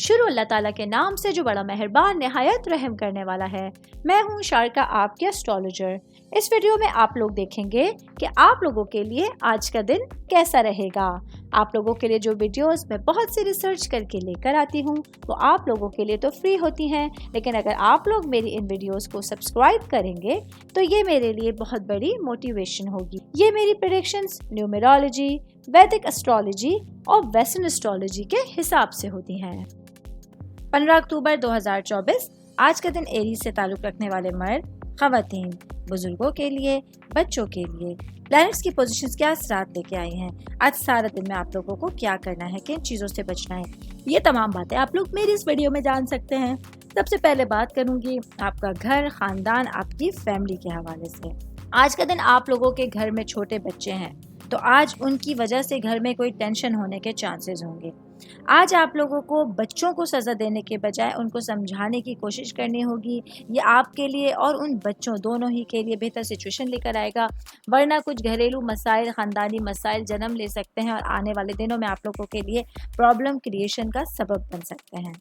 शुरू अल्लाह ताला के नाम से जो बड़ा मेहरबान निहायत रहम करने वाला है। मैं हूँ शारका, आपकी एस्ट्रोलॉजर। इस वीडियो में आप लोग देखेंगे कि आप लोगों के लिए आज का दिन कैसा रहेगा। आप लोगों के लिए जो वीडियोस मैं बहुत सी रिसर्च करके लेकर आती हूँ वो आप लोगों के लिए तो फ्री होती हैं, लेकिन अगर आप लोग मेरी इन वीडियोस को सब्सक्राइब करेंगे तो ये मेरे लिए बहुत बड़ी मोटिवेशन होगी। ये मेरी प्रेडिक्शंस न्यूमेरोलॉजी, वैदिक एस्ट्रोलॉजी और वेस्टर्न एस्ट्रोलॉजी के हिसाब से होती हैं। 15 अक्टूबर 2024 आज का दिन एरीज से ताल्लुक रखने वाले मर्द, खवातीन, बुजुर्गों के लिए, बच्चों के लिए प्लैनेट्स की पोजीशंस क्या असरात लेके आई हैं। आज सारा दिन में आप लोगों को क्या करना है, किन चीज़ों से बचना है, ये तमाम बातें आप लोग मेरी इस वीडियो में जान सकते हैं। सबसे पहले बात करूंगी आपका घर, खानदान, आपकी फैमिली के हवाले से। आज का दिन आप लोगों के घर में छोटे बच्चे हैं तो आज उनकी वजह से घर में कोई टेंशन होने के चांसेस होंगे। आज आप लोगों को बच्चों को सज़ा देने के बजाय उनको समझाने की कोशिश करनी होगी। ये आपके लिए और उन बच्चों दोनों ही के लिए बेहतर सिचुएशन लेकर आएगा, वरना कुछ घरेलू मसाइल, ख़ानदानी मसाइल जन्म ले सकते हैं और आने वाले दिनों में आप लोगों के लिए प्रॉब्लम क्रिएशन का सबब बन सकते हैं।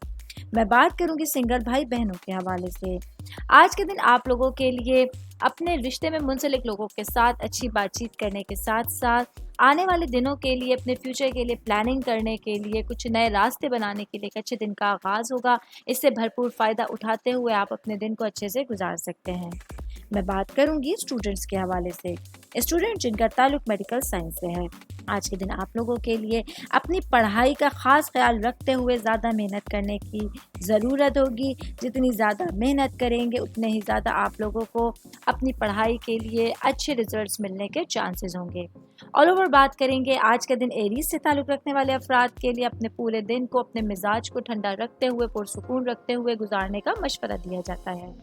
मैं बात करूंगी सिंगल भाई बहनों के हवाले से। आज के दिन आप लोगों के लिए अपने रिश्ते में मुंसलिक लोगों के साथ अच्छी बातचीत करने के साथ साथ आने वाले दिनों के लिए, अपने फ्यूचर के लिए प्लानिंग करने के लिए, कुछ नए रास्ते बनाने के लिए एक अच्छे दिन का आगाज़ होगा। इससे भरपूर फ़ायदा उठाते हुए आप अपने दिन को अच्छे से गुजार सकते हैं। मैं बात करूंगी स्टूडेंट्स के हवाले से। स्टूडेंट जिनका ताल्लुक मेडिकल साइंस से है, आज के दिन आप लोगों के लिए अपनी पढ़ाई का ख़ास ख्याल रखते हुए ज़्यादा मेहनत करने की ज़रूरत होगी। जितनी ज़्यादा मेहनत करेंगे उतने ही ज़्यादा आप लोगों को अपनी पढ़ाई के लिए अच्छे रिजल्ट्स मिलने के चांसेस होंगे। ऑल ओवर बात करेंगे आज का दिन एरीज से ताल्लुक़ रखने वाले अफराद के लिए अपने पूरे दिन को अपने मिजाज को ठंडा रखते हुए, पुरसुकून रखते हुए गुजारने का मशवरा दिया जाता है।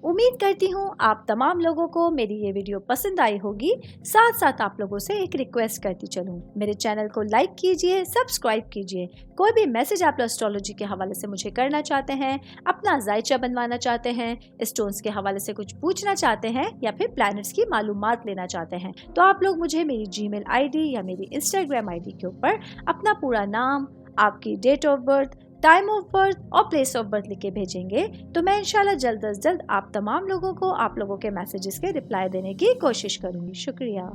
उम्मीद करती हूँ आप तमाम लोगों को मेरी ये वीडियो पसंद आई होगी। साथ साथ आप लोगों से एक रिक्वेस्ट करती चलूँ, मेरे चैनल को लाइक कीजिए, सब्सक्राइब कीजिए। कोई भी मैसेज आप एस्ट्रोलॉजी के हवाले से मुझे करना चाहते हैं, अपना जायचा बनवाना चाहते हैं, स्टोन्स के हवाले से कुछ पूछना चाहते हैं या फिर प्लैनेट्स की मालूमात लेना चाहते हैं, तो आप लोग मुझे मेरी जीमेल आईडी या मेरी इंस्टाग्राम आईडी के ऊपर अपना पूरा नाम, आपकी date of birth, time of birth और प्लेस ऑफ बर्थ लिख के भेजेंगे तो मैं इंशाल्लाह जल्द अज जल्द आप तमाम लोगों को आप लोगों के मैसेजेस के रिप्लाई देने की कोशिश करूंगी। शुक्रिया।